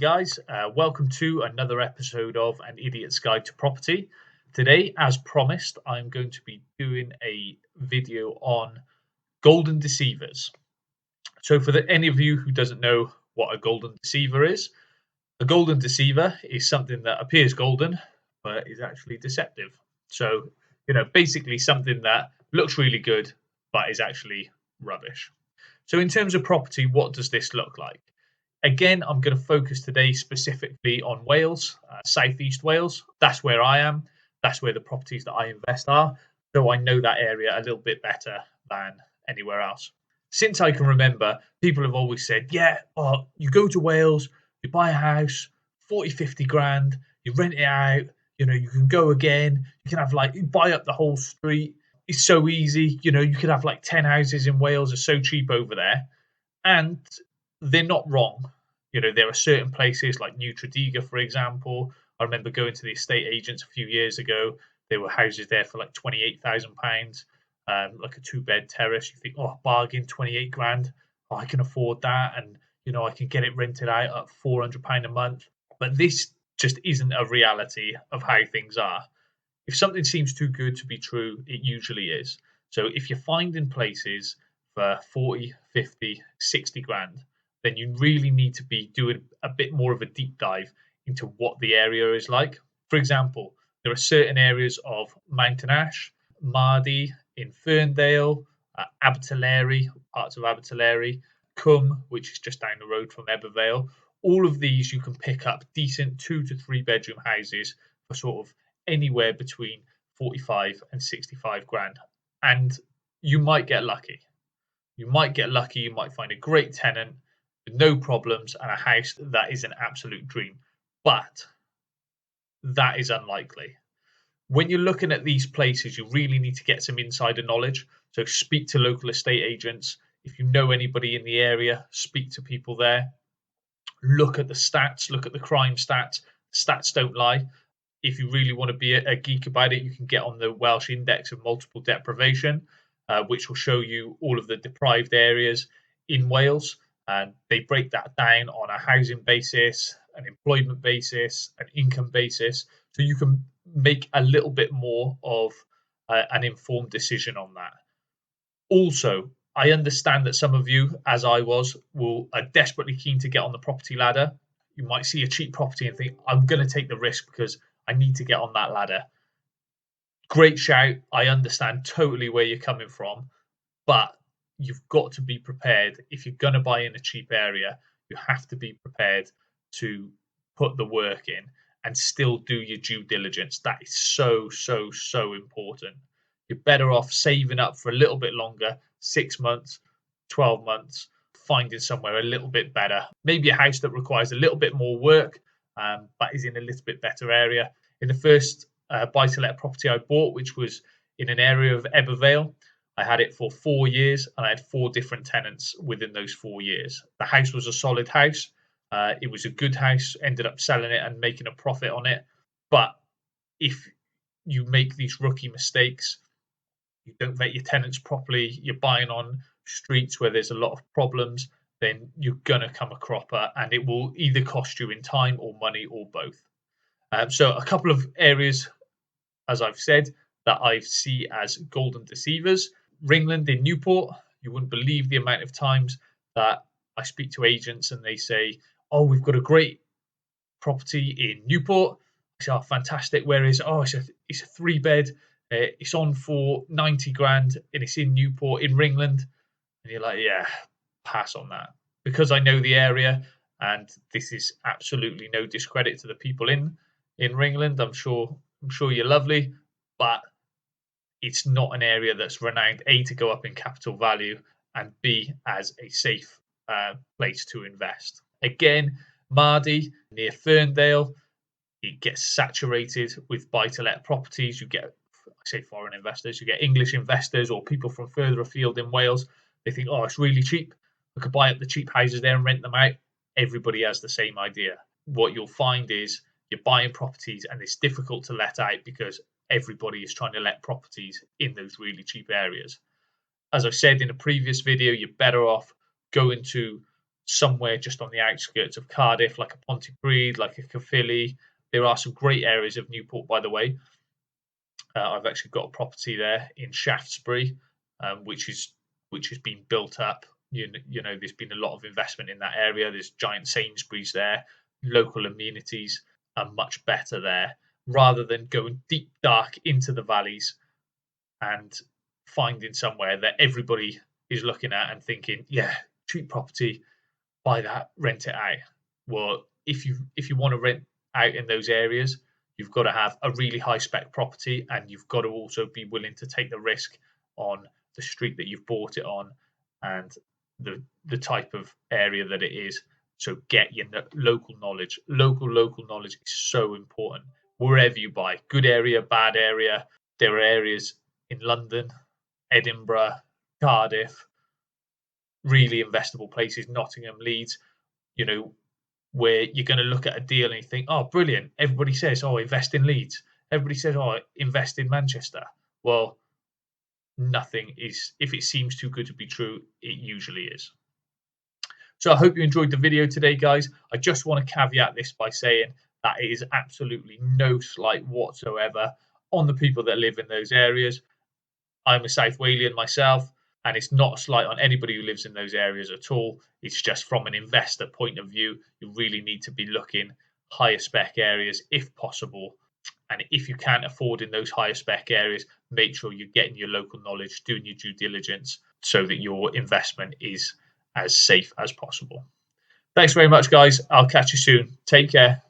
guys. Welcome to another episode of An Idiot's Guide to Property. Today, as promised, I'm going to be doing a video on golden deceivers. So for any of you who doesn't know what a golden deceiver is, a golden deceiver is something that appears golden, but is actually deceptive. So, basically something that looks really good, but is actually rubbish. So in terms of property, what does this look like? Again, I'm going to focus today specifically on Wales, Southeast Wales. That's where I am. That's where the properties that I invest are. So I know that area a little bit better than anywhere else. Since I can remember, people have always said, you go to Wales, you buy a house, 40, 50 grand, you rent it out, you can go again, you can have you buy up the whole street. It's so easy. You could have 10 houses in Wales, are so cheap over there. And they're not wrong. There are certain places like New Tredegar, for example. I remember going to the estate agents a few years ago. There were houses there for £28,000, like a 2-bed terrace. You think, bargain, 28 grand. Oh, I can afford that. And, I can get it rented out at £400 a month. But this just isn't a reality of how things are. If something seems too good to be true, it usually is. So if you're finding places for 40, 50, 60 grand, then you really need to be doing a bit more of a deep dive into what the area is like. For example, there are certain areas of Mountain Ash, Mardy, in Ferndale, Abertillery, parts of Abertillery, Cwm, which is just down the road from Ebervale. All of these you can pick up decent 2 to 3 bedroom houses for sort of anywhere between 45 and 65 grand. And you might get lucky. You might find a great tenant with no problems and a house that is an absolute dream. But that is unlikely. When you're looking at these places, you really need to get some insider knowledge. So speak to local estate agents. If you know anybody in the area, speak to people there. Look at the stats, look at the crime stats. Stats don't lie. If you really want to be a geek about it, you can get on the Welsh Index of Multiple Deprivation, which will show you all of the deprived areas in Wales. And they break that down on a housing basis, an employment basis, an income basis. So you can make a little bit more of an informed decision on that. Also, I understand that some of you, as I was, are desperately keen to get on the property ladder. You might see a cheap property and think, I'm going to take the risk because I need to get on that ladder. Great shout. I understand totally where you're coming from, but you've got to be prepared. If you're going to buy in a cheap area, you have to be prepared to put the work in and still do your due diligence. That is so, so, so important. You're better off saving up for a little bit longer, 6 months, 12 months, finding somewhere a little bit better. Maybe a house that requires a little bit more work, but is in a little bit better area. In the first buy-to-let property I bought, which was in an area of Ebervale, I had it for 4 years and I had 4 different tenants within those 4 years. The house was a solid house. It was a good house, ended up selling it and making a profit on it. But if you make these rookie mistakes, you don't vet your tenants properly, you're buying on streets where there's a lot of problems, then you're going to come a cropper and it will either cost you in time or money or both. So a couple of areas, as I've said, that I see as golden deceivers. Ringland in Newport, you wouldn't believe the amount of times that I speak to agents and they say, we've got a great property in Newport. I say, fantastic. Where is it? It's a 3-bed. It's on for 90 grand and it's in Newport, in Ringland. And you're like, yeah, pass on that. Because I know the area, and this is absolutely no discredit to the people in Ringland. I'm sure you're lovely, but it's not an area that's renowned, A, to go up in capital value, and B, as a safe place to invest. Again, Mardy near Ferndale, it gets saturated with buy-to-let properties. You get, I say foreign investors, you get English investors or people from further afield in Wales. They think, it's really cheap. We could buy up the cheap houses there and rent them out. Everybody has the same idea. What you'll find is you're buying properties and it's difficult to let out because everybody is trying to let properties in those really cheap areas. As I said in a previous video, you're better off going to somewhere just on the outskirts of Cardiff, like a Pontypridd, like a Caerphilly. There are some great areas of Newport, by the way. I've actually got a property there in Shaftesbury, which has been built up. There's been a lot of investment in that area. There's giant Sainsbury's there. Local amenities are much better there, rather than going deep dark into the valleys and finding somewhere that everybody is looking at and thinking, yeah, cheap property, buy that, rent it out. Well, if you want to rent out in those areas, you've got to have a really high spec property, and you've got to also be willing to take the risk on the street that you've bought it on and the type of area that it is. So get your local knowledge. Local knowledge is so important. Wherever you buy, good area, bad area. There are areas in London, Edinburgh, Cardiff, really investable places, Nottingham, Leeds, you know, where you're going to look at a deal and you think, oh, brilliant. Everybody says, oh, invest in Leeds. Everybody says, oh, invest in Manchester. Well, nothing is, if it seems too good to be true, it usually is. So I hope you enjoyed the video today, guys. I just want to caveat this by saying that it is absolutely no slight whatsoever on the people that live in those areas. I'm a South Walian myself, and it's not a slight on anybody who lives in those areas at all. It's just from an investor point of view, you really need to be looking higher spec areas if possible. And if you can't afford in those higher spec areas, make sure you're getting your local knowledge, doing your due diligence so that your investment is as safe as possible. Thanks very much, guys. I'll catch you soon. Take care.